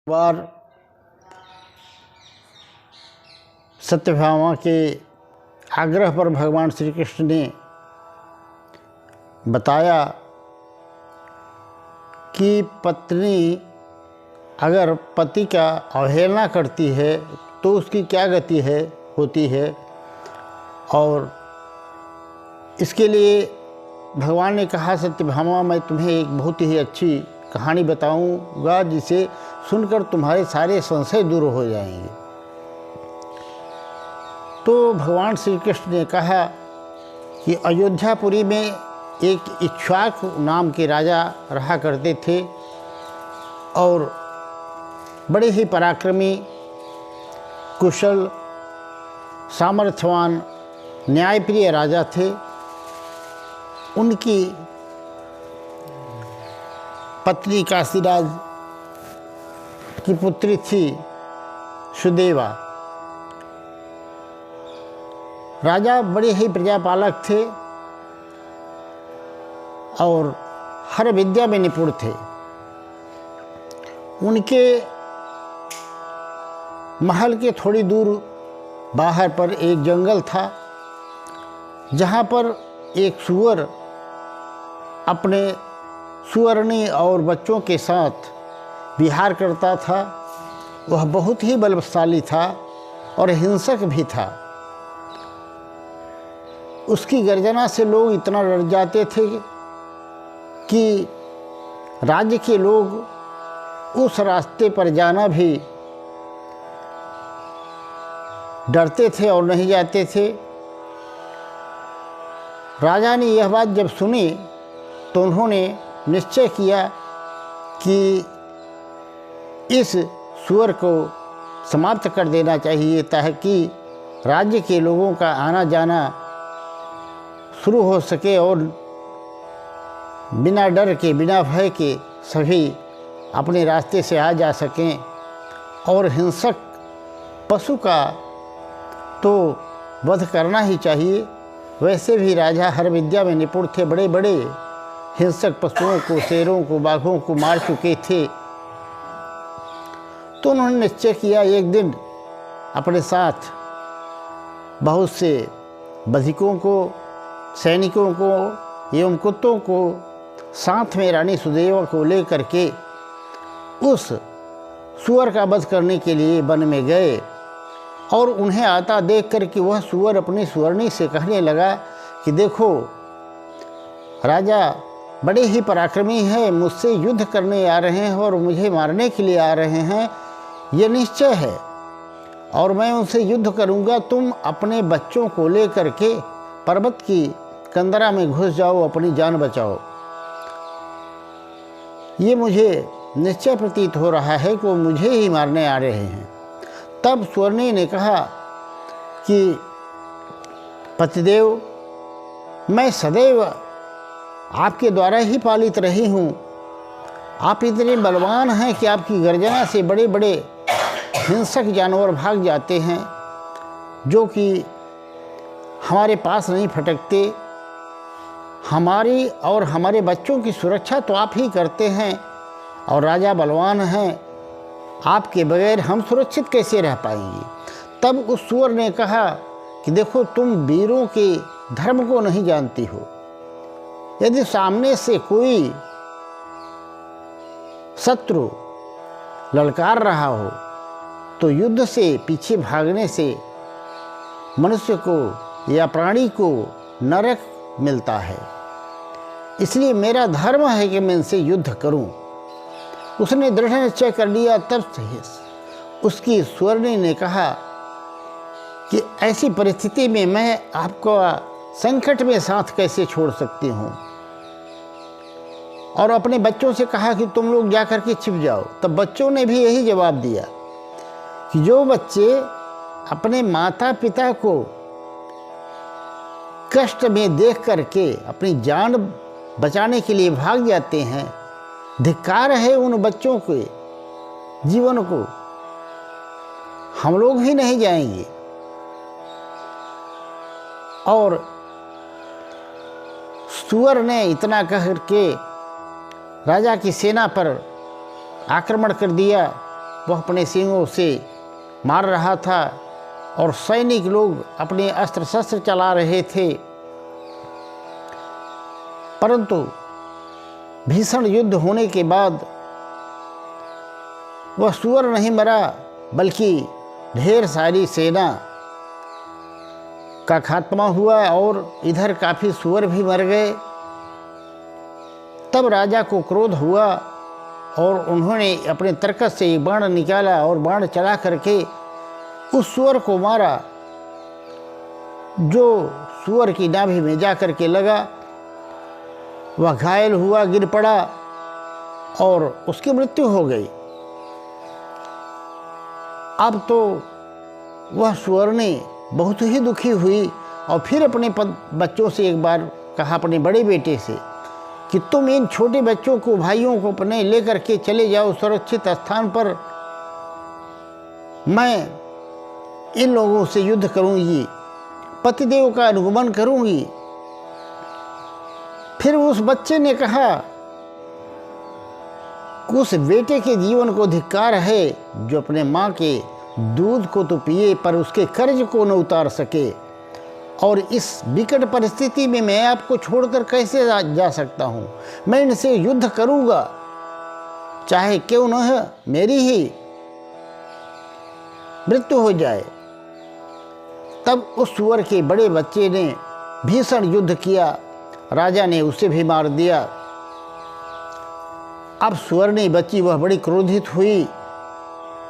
बार सत्यभामा के आग्रह पर भगवान श्री कृष्ण ने बताया कि पत्नी अगर पति का अवहेलना करती है तो उसकी क्या गति होती है। और इसके लिए भगवान ने कहा, सत्यभामा मैं तुम्हें एक बहुत ही अच्छी कहानी बताऊंगा जिसे सुनकर तुम्हारे सारे संशय दूर हो जाएंगे। तो भगवान श्री कृष्ण ने कहा कि अयोध्यापुरी में एक इक्ष्वाकु नाम के राजा रहा करते थे और बड़े ही पराक्रमी, कुशल, सामर्थ्यवान, न्यायप्रिय राजा थे। उनकी पत्नी काशीराज की पुत्री थी सुदेवा। राजा बड़े ही प्रजापालक थे और हर विद्या में निपुण थे। उनके महल के थोड़ी दूर बाहर पर एक जंगल था जहाँ पर एक सूअर अपने सुअरनी और बच्चों के साथ विहार करता था। वह बहुत ही बलशाली था और हिंसक भी था। उसकी गर्जना से लोग इतना डर जाते थे कि राज्य के लोग उस रास्ते पर जाना भी डरते थे और नहीं जाते थे। राजा ने यह बात जब सुनी तो उन्होंने निश्चय किया कि इस सूअर को समाप्त कर देना चाहिए ताकि राज्य के लोगों का आना जाना शुरू हो सके और बिना डर के, बिना भय के सभी अपने रास्ते से आ जा सकें। और हिंसक पशु का तो वध करना ही चाहिए। वैसे भी राजा हर विद्या में निपुण थे, बड़े बड़े हिंसक पशुओं को, शेरों को, बाघों को मार चुके थे। तो उन्होंने निश्चय किया एक दिन अपने साथ बहुत से बधिकों को, सैनिकों को एवं कुत्तों को साथ में रानी सुदेवा को लेकर के उस सूअर का वध करने के लिए वन में गए। और उन्हें आता देख कर कि वह सूअर अपनी सुअरनी से कहने लगा कि देखो, राजा बड़े ही पराक्रमी हैं, मुझसे युद्ध करने आ रहे हैं और मुझे मारने के लिए आ रहे हैं, ये निश्चय है और मैं उनसे युद्ध करूंगा। तुम अपने बच्चों को लेकर के पर्वत की कंदरा में घुस जाओ, अपनी जान बचाओ। ये मुझे निश्चय प्रतीत हो रहा है कि वो मुझे ही मारने आ रहे हैं। तब सुअरनी ने कहा कि पतिदेव, मैं सदैव आपके द्वारा ही पालित रही हूँ। आप इतने बलवान हैं कि आपकी गर्जना से बड़े बड़े हिंसक जानवर भाग जाते हैं जो कि हमारे पास नहीं फटकते। हमारी और हमारे बच्चों की सुरक्षा तो आप ही करते हैं और राजा बलवान हैं, आपके बगैर हम सुरक्षित कैसे रह पाएंगे। तब उस सूअर ने कहा कि देखो, तुम वीरों के धर्म को नहीं जानती हो। यदि सामने से कोई शत्रु ललकार रहा हो तो युद्ध से पीछे भागने से मनुष्य को या प्राणी को नरक मिलता है। इसलिए मेरा धर्म है कि मैं इनसे युद्ध करूं। उसने दृढ़ निश्चय कर लिया। तब उसकी सुअरनी ने कहा कि ऐसी परिस्थिति में मैं आपको संकट में साथ कैसे छोड़ सकती हूँ। और अपने बच्चों से कहा कि तुम लोग जा कर के छिप जाओ। तब बच्चों ने भी यही जवाब दिया कि जो बच्चे अपने माता पिता को कष्ट में देख करके अपनी जान बचाने के लिए भाग जाते हैं, धिक्कार है उन बच्चों के जीवन को। हम लोग भी नहीं जाएंगे। और सूअर ने इतना कह करके राजा की सेना पर आक्रमण कर दिया। वह अपने सींगों से मार रहा था और सैनिक लोग अपने अस्त्र शस्त्र चला रहे थे। परंतु भीषण युद्ध होने के बाद वह सूअर नहीं मरा, बल्कि ढेर सारी सेना का खात्मा हुआ और इधर काफ़ी सूअर भी मर गए। तब राजा को क्रोध हुआ और उन्होंने अपने तरकस से एक बाण निकाला और बाण चला करके उस सूअर को मारा, जो सूअर की नाभि में जा करके लगा। वह घायल हुआ, गिर पड़ा और उसकी मृत्यु हो गई। अब तो वह सूअरनी बहुत ही दुखी हुई और फिर अपने बच्चों से एक बार कहा, अपने बड़े बेटे से, कि तुम इन छोटे बच्चों को, भाइयों को अपने लेकर के चले जाओ सुरक्षित स्थान पर, मैं इन लोगों से युद्ध करूंगी, पतिदेव का अनुगमन करूंगी। फिर उस बच्चे ने कहा, उस बेटे के जीवन को धिक्कार है जो अपने माँ के दूध को तो पिए पर उसके कर्ज को न उतार सके, और इस विकट परिस्थिति में मैं आपको छोड़कर कैसे जा सकता हूँ। मैं इनसे युद्ध करूँगा, चाहे क्यों न है मेरी ही मृत्यु हो जाए। तब उस सूअर के बड़े बच्चे ने भीषण युद्ध किया, राजा ने उसे भी मार दिया। अब सूअरनी बच्ची वह बड़ी क्रोधित हुई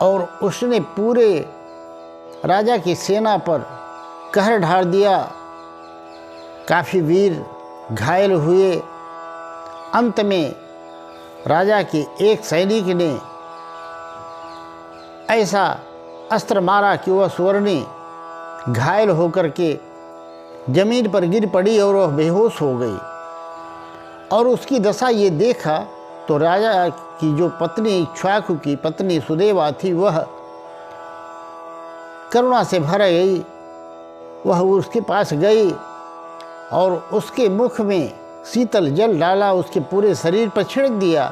और उसने पूरे राजा की सेना पर कहर ढाल दिया। काफ़ी वीर घायल हुए। अंत में राजा के एक सैनिक ने ऐसा अस्त्र मारा कि वह सूअरनी घायल होकर के जमीन पर गिर पड़ी और वह बेहोश हो गई। और उसकी दशा ये देखा तो राजा की जो पत्नी, इक्ष्वाकु की पत्नी सुदेवा थी, वह करुणा से भर गई। वह उसके पास गई और उसके मुख में शीतल जल डाला, उसके पूरे शरीर पर छिड़क दिया।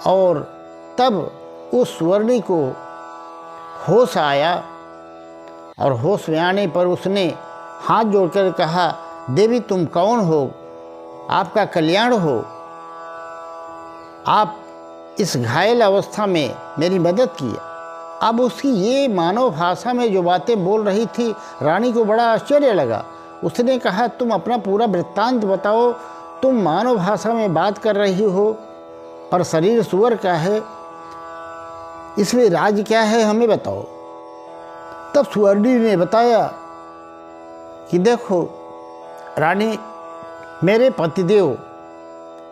और तब उस सूअरनी को होश आया और होश में आने पर उसने हाथ जोड़कर कहा, देवी तुम कौन हो, आपका कल्याण हो, आप इस घायल अवस्था में मेरी मदद की। अब उसकी ये मानव भाषा में जो बातें बोल रही थी, रानी को बड़ा आश्चर्य लगा। उसने कहा, तुम अपना पूरा वृत्तांत बताओ, तुम मानव भाषा में बात कर रही हो पर शरीर सूअर का है, इसमें राज क्या है हमें बताओ। तब सूअरनी ने बताया कि देखो रानी, मेरे पतिदेव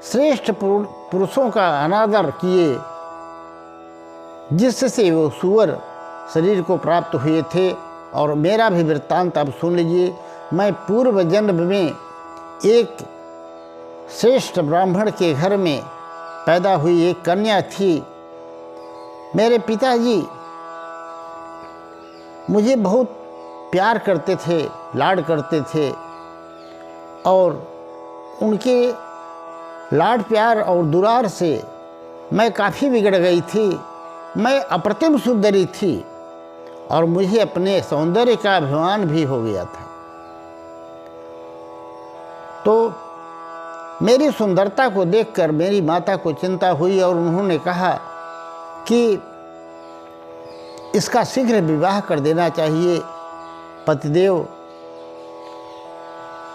श्रेष्ठ पुरुषों का अनादर किए, जिससे वो सूअर शरीर को प्राप्त हुए थे। और मेरा भी वृत्तांत अब सुन लीजिए। मैं पूर्व जन्म में एक श्रेष्ठ ब्राह्मण के घर में पैदा हुई एक कन्या थी। मेरे पिताजी मुझे बहुत प्यार करते थे, लाड करते थे, और उनके लाड प्यार और दुलार से मैं काफ़ी बिगड़ गई थी। मैं अप्रतिम सुंदरी थी और मुझे अपने सौंदर्य का अभिमान भी हो गया था। तो मेरी सुंदरता को देखकर मेरी माता को चिंता हुई और उन्होंने कहा कि इसका शीघ्र विवाह कर देना चाहिए पतिदेव।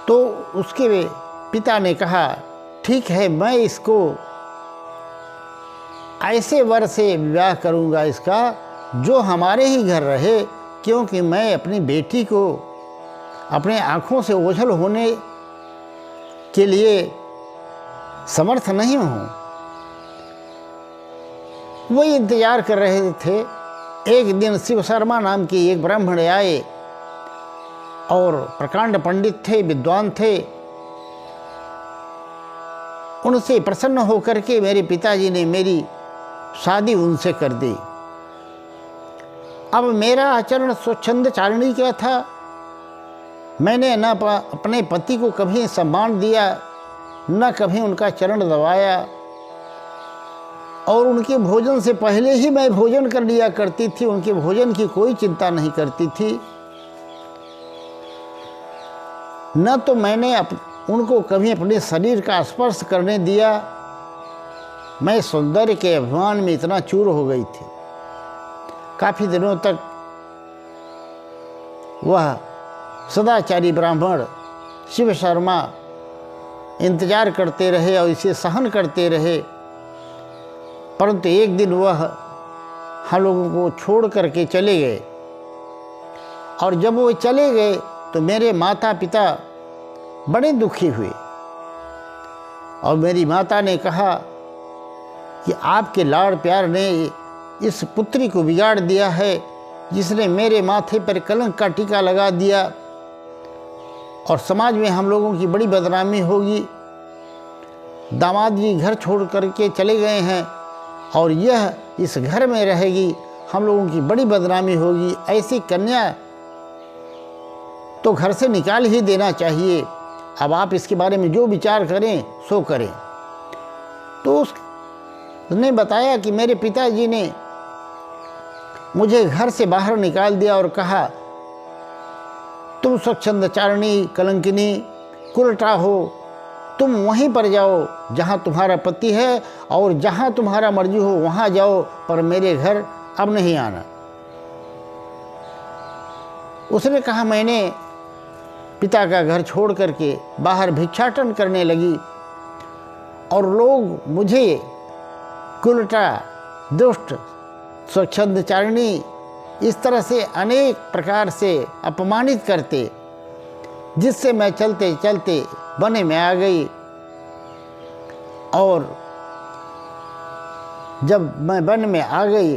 तो उसके पिता ने कहा, ठीक है, मैं इसको ऐसे वर से विवाह करूंगा इसका जो हमारे ही घर रहे, क्योंकि मैं अपनी बेटी को अपने आँखों से ओझल होने के लिए समर्थ नहीं हूँ। वो इंतजार कर रहे थे। एक दिन शिव शर्मा नाम के एक ब्राह्मण आए और प्रकांड पंडित थे, विद्वान थे। उनसे प्रसन्न होकर के मेरे पिताजी ने मेरी शादी उनसे कर दी। अब मेरा आचरण स्वच्छंद चारणी क्या था। मैंने न अपने पति को कभी सम्मान दिया, न कभी उनका चरण दबाया। और उनके भोजन से पहले ही मैं भोजन कर लिया करती थी, उनके भोजन की कोई चिंता नहीं करती थी। न तो मैंने उनको कभी अपने शरीर का स्पर्श करने दिया। मैं सौंदर्य के अभिमान में इतना चूर हो गई थी। काफ़ी दिनों तक वह सदाचारी ब्राह्मण शिव शर्मा इंतजार करते रहे और इसे सहन करते रहे, परंतु एक दिन वह हम लोगों को छोड़ करके चले गए। और जब वो चले गए तो मेरे माता पिता बड़े दुखी हुए और मेरी माता ने कहा कि आपके लाड़ प्यार ने इस पुत्री को बिगाड़ दिया है, जिसने मेरे माथे पर कलंक का टीका लगा दिया और समाज में हम लोगों की बड़ी बदनामी होगी। दामाद जी घर छोड़ करके चले गए हैं और यह इस घर में रहेगी, हम लोगों की बड़ी बदनामी होगी। ऐसी कन्या तो घर से निकाल ही देना चाहिए। अब आप इसके बारे में जो विचार करें सो करें। तो उसने बताया कि मेरे पिताजी ने मुझे घर से बाहर निकाल दिया और कहा, तुम स्वच्छंदचारिणी, कलंकिनी, कुलटा हो, तुम वहीं पर जाओ जहाँ तुम्हारा पति है और जहाँ तुम्हारा मर्जी हो वहाँ जाओ, पर मेरे घर अब नहीं आना। उसने कहा, मैंने पिता का घर छोड़ करके बाहर भिक्षाटन करने लगी और लोग मुझे कुलटा, दुष्ट, स्वच्छंदचारिणी इस तरह से अनेक प्रकार से अपमानित करते, जिससे मैं चलते चलते बने में आ गई। और जब मैं वन में आ गई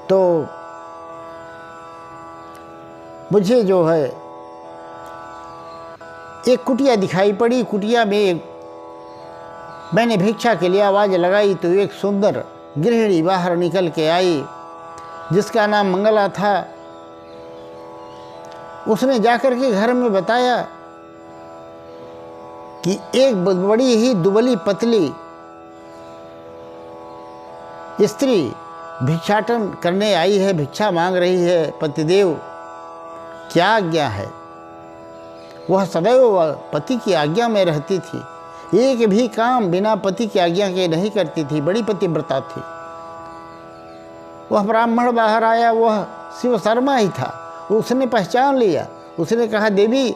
तो मुझे जो है एक कुटिया दिखाई पड़ी। कुटिया में मैंने भिक्षा के लिए आवाज़ लगाई तो एक सुंदर गृहिणी बाहर निकल के आई, जिसका नाम मंगला था। उसने जाकर के घर में बताया कि एक बड़ी ही दुबली पतली स्त्री भिक्षाटन करने आई है, भिक्षा मांग रही है। पतिदेव, क्या आज्ञा है? वह सदैव पति की आज्ञा में रहती थी, एक भी काम बिना पति की आज्ञा के नहीं करती थी, बड़ी पतिव्रता थी। वह ब्राह्मण बाहर आया, वह शिव शर्मा ही था। उसने पहचान लिया। उसने कहा, देवी,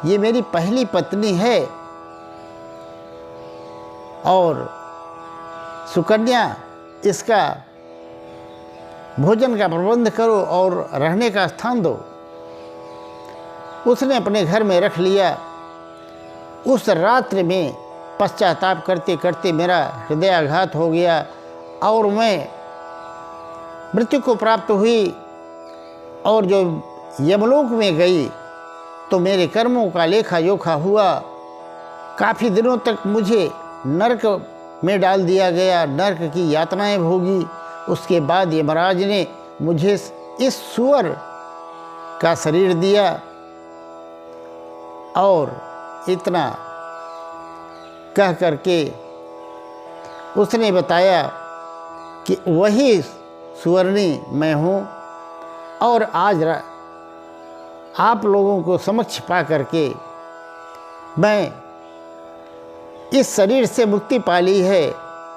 ये मेरी पहली पत्नी है और सुकन्या, इसका भोजन का प्रबंध करो और रहने का स्थान दो। उसने अपने घर में रख लिया। उस रात्रि में पश्चाताप करते करते मेरा हृदयाघात हो गया और मैं मृत्यु को प्राप्त हुई। और जो यमलोक में गई तो मेरे कर्मों का लेखा जोखा हुआ। काफ़ी दिनों तक मुझे नरक में डाल दिया गया, नरक की यातनाएं भोगी। उसके बाद यमराज ने मुझे इस सुअर का शरीर दिया और इतना कह करके उसने बताया कि वही सुवर्णी मैं हूँ और आज आप लोगों को समक्ष पा करके मैं इस शरीर से मुक्ति पा ली है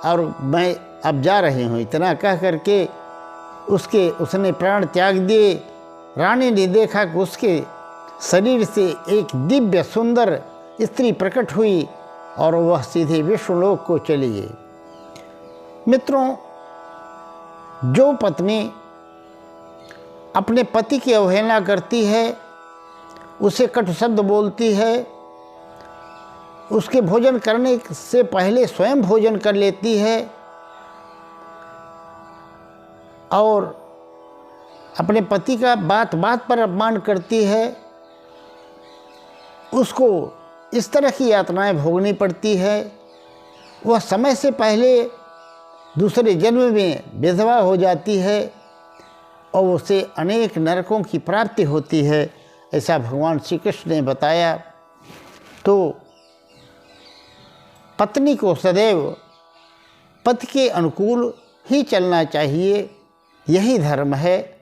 और मैं अब जा रही हूँ। इतना कह करके उसने प्राण त्याग दिए। रानी ने देखा कि उसके शरीर से एक दिव्य सुंदर स्त्री प्रकट हुई और वह सीधे विष्णुलोक को चली गई। मित्रों, जो पत्नी अपने पति की अवहेलना करती है, उसे कटु शब्द बोलती है, उसके भोजन करने से पहले स्वयं भोजन कर लेती है और अपने पति का बात बात पर अपमान करती है, उसको इस तरह की यातनाएं भोगनी पड़ती है। वह समय से पहले दूसरे जन्म में विधवा हो जाती है और उसे अनेक नरकों की प्राप्ति होती है। ऐसा भगवान श्री कृष्ण ने बताया। तो पत्नी को सदैव पथ के अनुकूल ही चलना चाहिए। यही धर्म है।